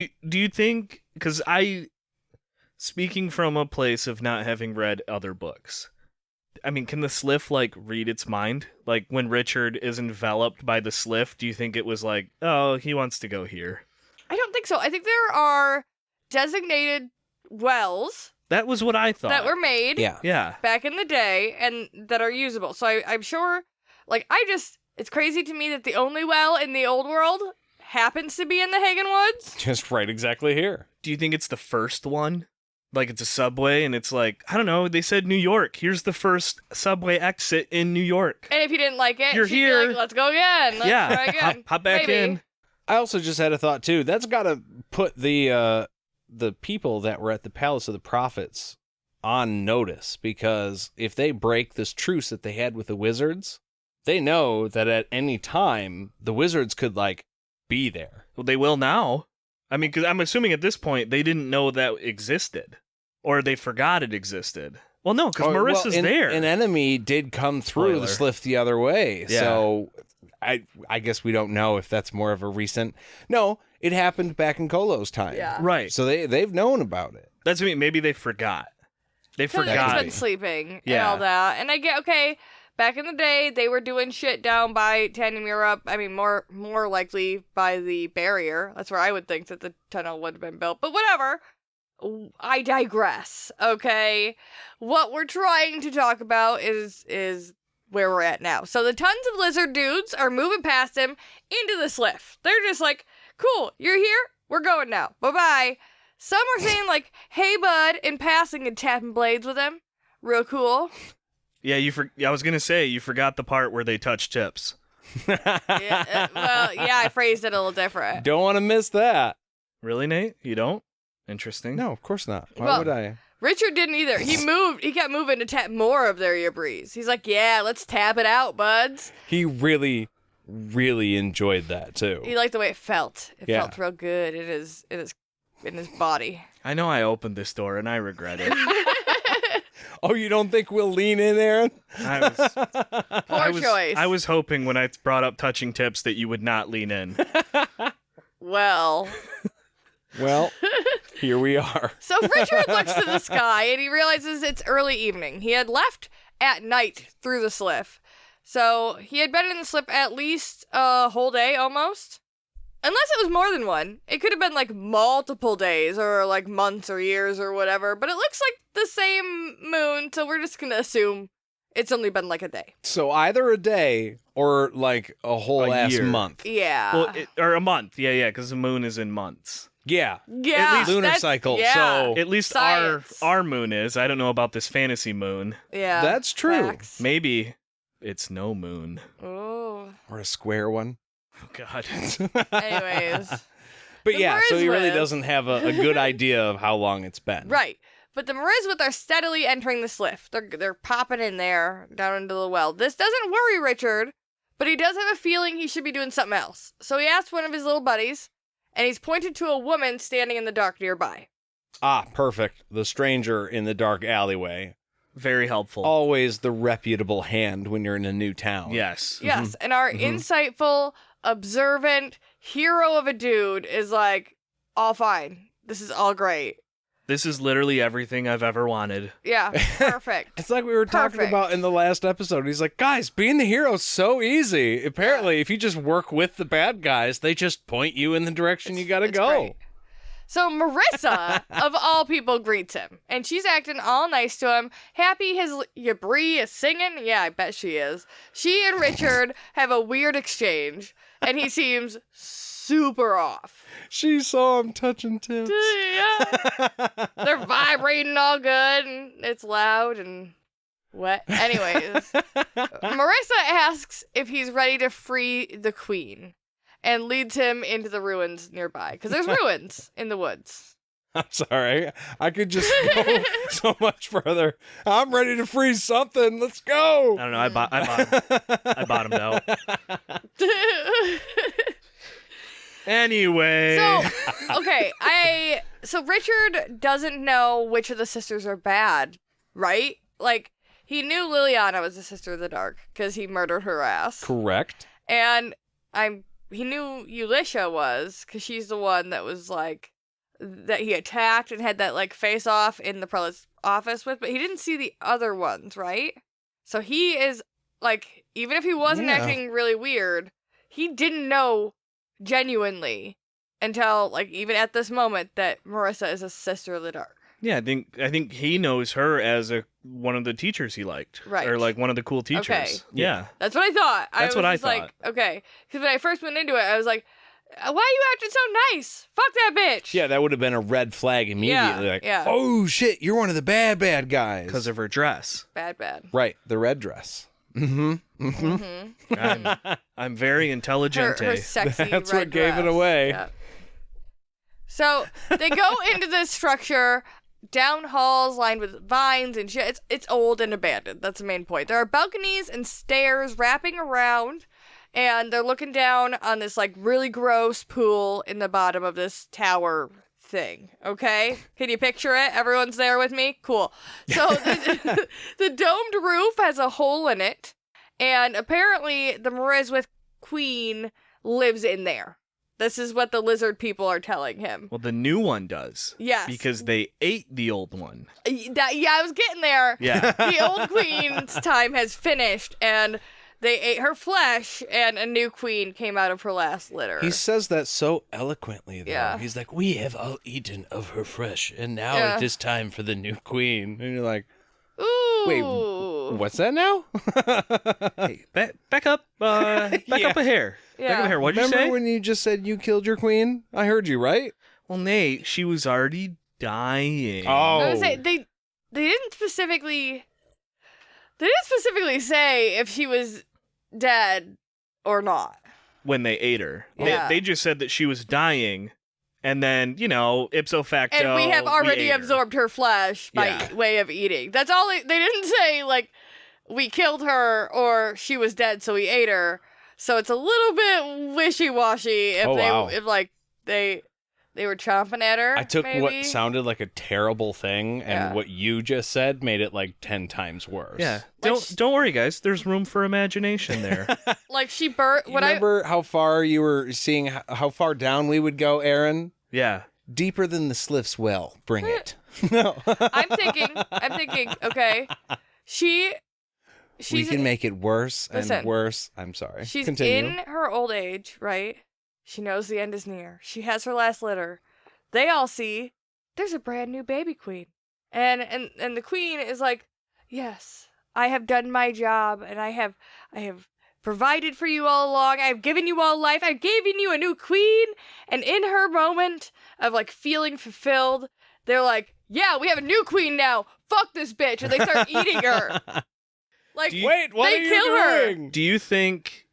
Do you think, because speaking from a place of not having read other books, I mean, can the Sliff, like, read its mind? Like, when Richard is enveloped by the Sliff, do you think it was like, oh, he wants to go here? I don't think so. I think there are designated wells That was what I thought. that were made Yeah. back in the day and that are usable. So I'm sure, like, it's crazy to me that the only well in the old world happens to be in the Hagen Woods. Just right exactly here. Do you think it's the first one? Like, it's a subway, and it's like, I don't know, they said New York. Here's the first subway exit in New York. And if you didn't like it, You're she'd here. be like, let's go again. Let's try again. Hop back Maybe. in. I also just had a thought, too. That's got to put the people that were at the Palace of the Prophets on notice, because if they break this truce that they had with the wizards, they know that at any time, the wizards could, like, be there. Well, they will now. I mean, because I'm assuming at this point they didn't know that existed, or they forgot it existed. Well, no, because Marissa's there. An enemy did come through the Sliff the other way, Yeah. so I guess we don't know if that's more of a recent. No, it happened back in Kolo's time. Yeah. Right. So they've known about it. That's what I mean. Maybe they forgot. They Because forgot. it's been sleeping and Yeah. all that. And I get, okay, back in the day, they were doing shit down by Tanimura. I mean, more likely by the barrier. That's where I would think that the tunnel would have been built. But whatever. I digress, okay? What we're trying to talk about is where we're at now. So the tons of lizard dudes are moving past him into the Sliff. They're just like, cool, you're here? We're going now. Bye-bye. Some are saying, like, hey, bud, in passing and tapping blades with him. Real cool. Yeah, I was gonna say you forgot the part where they touch tips. I phrased it a little different. Don't want to miss that. Really, Nate? You don't? Interesting. No, of course not. Why Well, would I? Richard didn't either. He kept moving to tap more of their earbreeze. He's like, yeah, let's tap it out, buds. He really, really enjoyed that too. He liked the way it felt. It Yeah. felt real good in his body. I know I opened this door and I regret it. Oh, you don't think we'll lean in, Aaron? Poor choice. I was hoping when I brought up touching tips that you would not lean in. Well, here we are. so Richard looks to the sky and he realizes it's early evening. He had left at night through the Sliff. So he had been in the Sliff at least a whole day almost. Unless it was more than one. It could have been like multiple days or like months or years or whatever. But it looks like the same moon, so we're just going to assume it's only been like a day. So either a day or like a whole ass year. month. Yeah. Well, or a month. Yeah, because the moon is in months. Yeah. Yeah. At least lunar that's- cycle. yeah. So At least Science. our moon is. I don't know about this fantasy moon. Yeah. that's true. Facts. Maybe it's no moon. Oh. Or a square one. Oh, God. Anyways. But The yeah, so he really Mariswith. doesn't have a good idea of how long it's been. Right. But the Mariswith are steadily entering the Sliff. They're popping in there, down into the well. This doesn't worry Richard, but he does have a feeling he should be doing something else. So he asks one of his little buddies, and he's pointed to a woman standing in the dark nearby. Ah, perfect. The stranger in the dark alleyway. Very helpful. Always the reputable hand when you're in a new town. Yes. Yes, and our insightful, observant hero of a dude is like, all fine. This is all great. This is literally everything I've ever wanted. Yeah, perfect. It's like we were talking Perfect. about in the last episode. He's like, guys, being the hero is so easy. Apparently, if you just work with the bad guys, they just point you in the direction you gotta It's go. great. So Marissa, of all people, greets him. And she's acting all nice to him. Happy his Yabri is singing. Yeah, I bet she is. She and Richard have a weird exchange. And he seems super off. She saw him touching tips. Yeah. They're vibrating all good. And it's loud and wet. Anyways. Marissa asks if he's ready to free the queen. And leads him into the ruins nearby. Because there's ruins in the woods. I'm sorry. I could just go so much further. I'm ready to freeze something. Let's go. I don't know. I bottomed out. Anyway. So, okay, so Richard doesn't know which of the sisters are bad, right? Like, he knew Liliana was the sister of the dark because he murdered her ass. Correct. And I'm Elisha was, because she's the one that was like, that he attacked and had that like face off in the prelate's office with, but he didn't see the other ones, right? So he is like, even if he wasn't acting really weird, he didn't know genuinely until like even at this moment that Marissa is a sister of the dark. Yeah, I think he knows her as one of the teachers he liked, right? Or like one of the cool teachers. Okay. Yeah, that's what I thought. That's what I thought. Like, okay, because when I first went into it, I was like, "Why are you acting so nice? Fuck that bitch!" Yeah, that would have been a red flag immediately. Oh shit, you're one of the bad guys because of her dress. Bad. Right, the red dress. I'm very intelligent. Her sexy That's red what gave dress. it away. Yeah. So they go into this structure, down halls lined with vines and shit. It's old and abandoned. That's the main point. There are balconies and stairs wrapping around, and they're looking down on this like really gross pool in the bottom of this tower thing. Okay, can you picture it? Everyone's there with me. Cool. So the domed roof has a hole in it, and apparently the Marizwith Queen lives in there. This is what the lizard people are telling him. Well, the new one does. Yes. Because they ate the old one. I was getting there. Yeah. The old queen's time has finished, and they ate her flesh, and a new queen came out of her last litter. He says that so eloquently, though. Yeah. He's like, we have all eaten of her flesh, and now it is time for the new queen. And you're like, ooh. wait, what's that now? Hey, back up. Back up a hair. Yeah. Back up a hair. What'd you Remember say? when you just said you killed your queen? I heard you, right? Well, Nate, she was already dying. Oh. I would say they didn't specifically say if she was dead or not. When they ate her. Yeah. They just said that she was dying, and then, ipso facto, And we have already ate her. absorbed her flesh by way of eating. That's all they didn't say, like, we killed her or she was dead, so we ate her. So it's a little bit wishy-washy if they were chomping at her. I took maybe. what sounded like a terrible thing, and what you just said made it like 10 times worse. Yeah. Like Don't worry, guys. There's room for imagination there. Like she burnt. Remember how far you were seeing how far down we would go, Aaron? Yeah. Deeper than the Sliff's well. Bring it. No. I'm thinking. Okay, we can make it worse and Listen, worse. I'm sorry. she's Continue. in her old age, right? She knows the end is near. She has her last litter. They all see there's a brand new baby queen, and the queen is like, yes, I have done my job, and I have provided for you all along. I've given you all life. I've given you a new queen. And in her moment of like feeling fulfilled, they're like, yeah, we have a new queen now. Fuck this bitch, and they start eating her. Like, Wait, what they are you kill her. doing? Do you think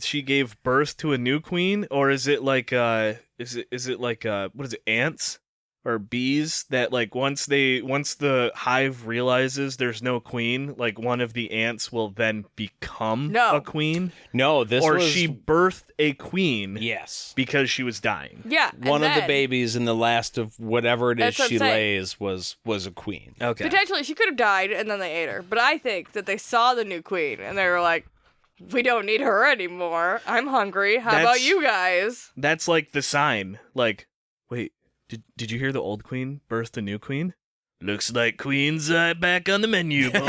she gave birth to a new queen, or is it like what is it, ants or bees that like once the hive realizes there's no queen, like one of the ants will then become a queen? No, or she birthed a queen. Yes. Because she was dying. Yeah. One of the babies in the last of whatever it is That's what she I'm saying. lays was a queen. Okay. Potentially, she could have died and then they ate her. But I think that they saw the new queen and they were like, we don't need her anymore. I'm hungry. How about you guys? That's like the sign. Like, wait, did you hear the old queen birthed a new queen? Looks like queens back on the menu, boys.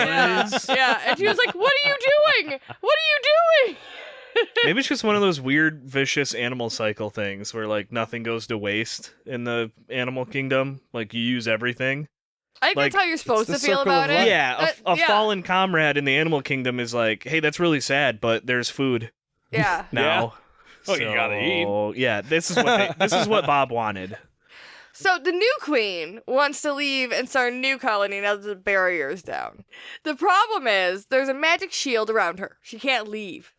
Yeah. And she was like, what are you doing? What are you doing? Maybe it's just one of those weird, vicious animal cycle things where, like, nothing goes to waste in the animal kingdom. Like, you use everything. I think Like, that's how you're supposed to it's the feel circle about of it. life. Yeah, a fallen comrade in the animal kingdom is like, hey, that's really sad, but there's food Yeah. now. Oh, you gotta eat. Yeah, this is what Bob wanted. So the new queen wants to leave and start a new colony now that the barrier's down. The problem is there's a magic shield around her. She can't leave.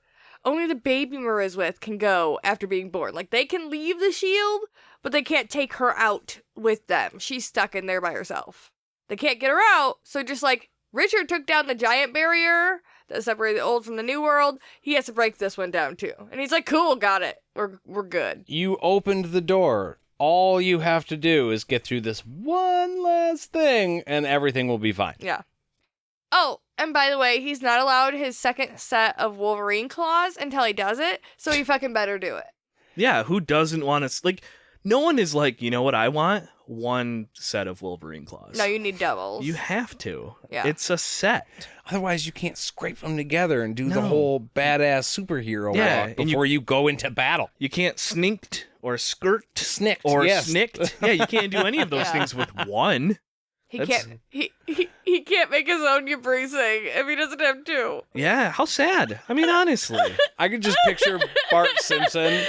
Only the baby Marizwith can go after being born. Like, they can leave the shield, but they can't take her out with them. She's stuck in there by herself. They can't get her out, so just like Richard took down the giant barrier that separated the old from the new world, he has to break this one down too. And he's like, cool, got it. We're good. You opened the door. All you have to do is get through this one last thing, and everything will be fine. Yeah. Oh, and by the way, he's not allowed his second set of Wolverine claws until he does it, so he fucking better do it. Yeah, who doesn't want to... Like, no one is like, you know what I want? One set of Wolverine claws. No, you need doubles. You have to. Yeah. It's a set. Otherwise, you can't scrape them together and do the No. whole badass superhero Yeah, walk and before you go into battle. You can't sninked or skirt Snicked, or yes. snicked. Yeah, you can't do any of those Yeah. things with one. He That's- can't. He can't make his own Yabri sing if he doesn't have two. Yeah, how sad. I mean, honestly. I could just picture Bart Simpson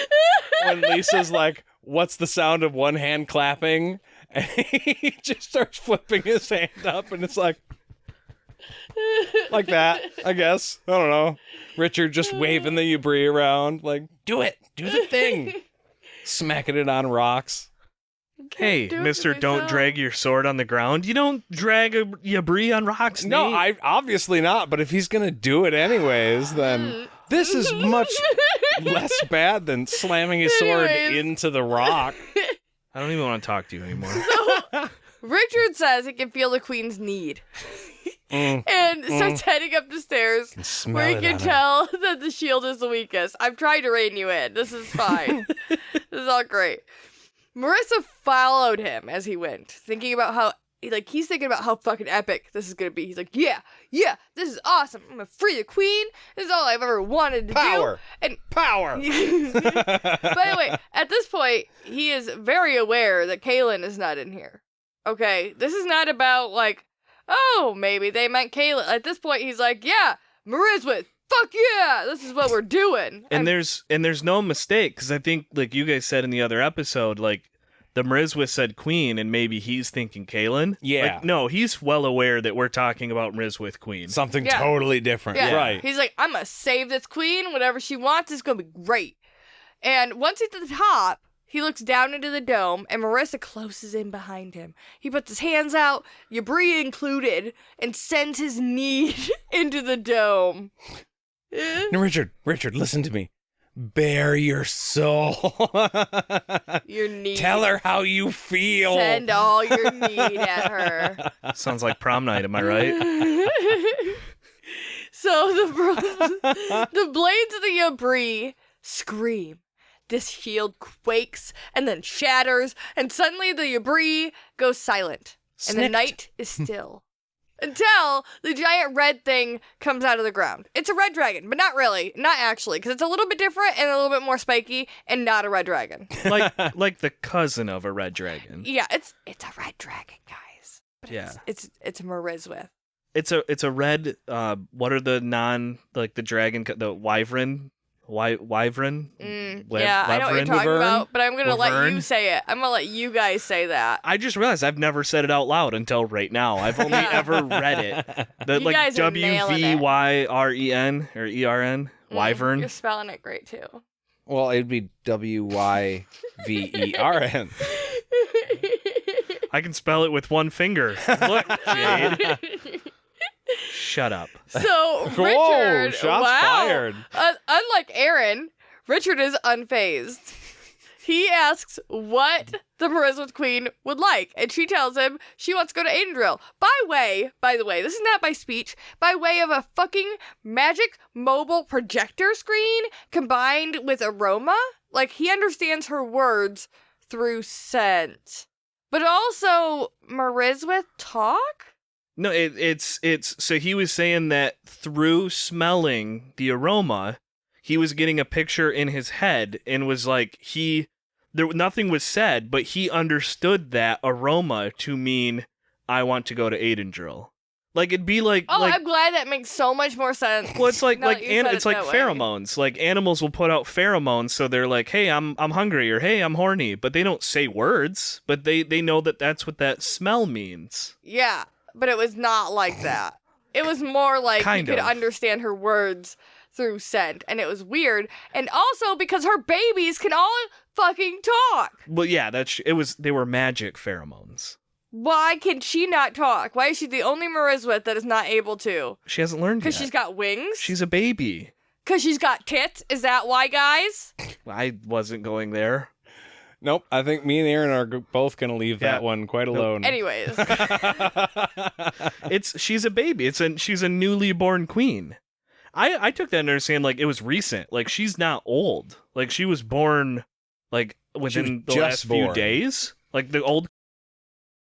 when Lisa's like, what's the sound of one hand clapping? And he just starts flipping his hand up, and it's like that, I guess. I don't know. Richard just waving the Yabri around, like, do it. Do the thing. Smacking it on rocks. Hey, do it to mister, don't myself. drag your sword on the ground. You don't drag a Yabri on rocks, No, Nate. obviously not, but if he's going to do it anyways, then this is much less bad than slamming his sword Anyways. into the rock. I don't even want to talk to you anymore. Richard says he can feel the queen's need. Mm. And starts heading up the stairs Smell where you it can on tell that the shield is the weakest. I've tried to rein you in. This is fine. This is all great. Marissa followed him as he went, thinking about how, he's thinking about how fucking epic this is gonna be. He's like, yeah, this is awesome. I'm gonna free the queen. This is all I've ever wanted to Power. do. And Power. by the way, at this point, he is very aware that Kaylin is not in here. Okay, this is not about like, oh, maybe they meant Kaylin. At this point, he's like, yeah, Mariswith, fuck yeah, this is what we're doing. And there's no mistake, because I think, like you guys said in the other episode, like, the Mrizwith said Queen, and maybe he's thinking Kaylin. Yeah. Like, no, he's well aware that we're talking about Mrizwith Queen. Something Yeah. totally different. Yeah. Right. He's like, I'm gonna save this queen. Whatever she wants is gonna be great. And once he's at the top, he looks down into the dome, and Marissa closes in behind him. He puts his hands out, Yabri included, and sends his need into the dome. No, Richard, listen to me. Bare your soul. Your need. Tell her how you feel. Send all your need at her. Sounds like prom night, am I right? So the blades of the Yabri scream. This shield quakes and then shatters, and suddenly the Yabri goes silent, and the Snicked. night is still. Until the giant red thing comes out of the ground. It's a red dragon, but not really. Not actually, because it's a little bit different and a little bit more spiky and not a red dragon. like the cousin of a red dragon. Yeah, it's a red dragon, guys. But Yeah. it's Mariswith. It's a red. What are the the dragon, the wyvern, wyvern? Yeah, I know what you're talking Wyvern? about, but I'm gonna let Wyvern? you say it. I'm gonna let you guys say that. I just realized I've never said it out loud until right now. I've only ever read it. The, You guys are nailing it. WVYREN or ERN, wyvern. You're spelling it great too. Well, it'd be WYVERN. I can spell it with one finger. Look, Jade. Shut up. So Richard, Whoa, shots fired. Unlike Aaron, Richard is unfazed. He asks what the Mariswith Queen would like, and she tells him she wants to go to Aidendrill. By the way, this is not by speech, by way of a fucking magic mobile projector screen combined with aroma. Like, he understands her words through scent. But also, Mariswith talk? No, it's so he was saying that through smelling the aroma, he was getting a picture in his head and was like nothing was said, but he understood that aroma to mean I want to go to Aidendrill. Like, it'd be like I'm glad that makes so much more sense. well, it's like now that you said it's it like that way. pheromones. Like, animals will put out pheromones, so they're like, "Hey, I'm hungry," or "Hey, I'm horny," but they don't say words, but they know that that's what that smell means. Yeah, but it was not like that. It was more like Kind you could of. understand her words through scent, and it was weird. And also because her babies can all fucking talk. Well, yeah, they were magic pheromones. Why can she not talk? Why is she the only Mariswith that is not able to? She hasn't learned yet. Because she's got wings? She's a baby. Because she's got tits? Is that why, guys? I wasn't going there. Nope, I think me and Aaron are both going to leave Yeah. that one quite alone. Anyways. She's a baby. She's a newly born queen. I took that to understand like it was recent. Like, she's not old. Like, she was born like within the just last few born. days. Like the old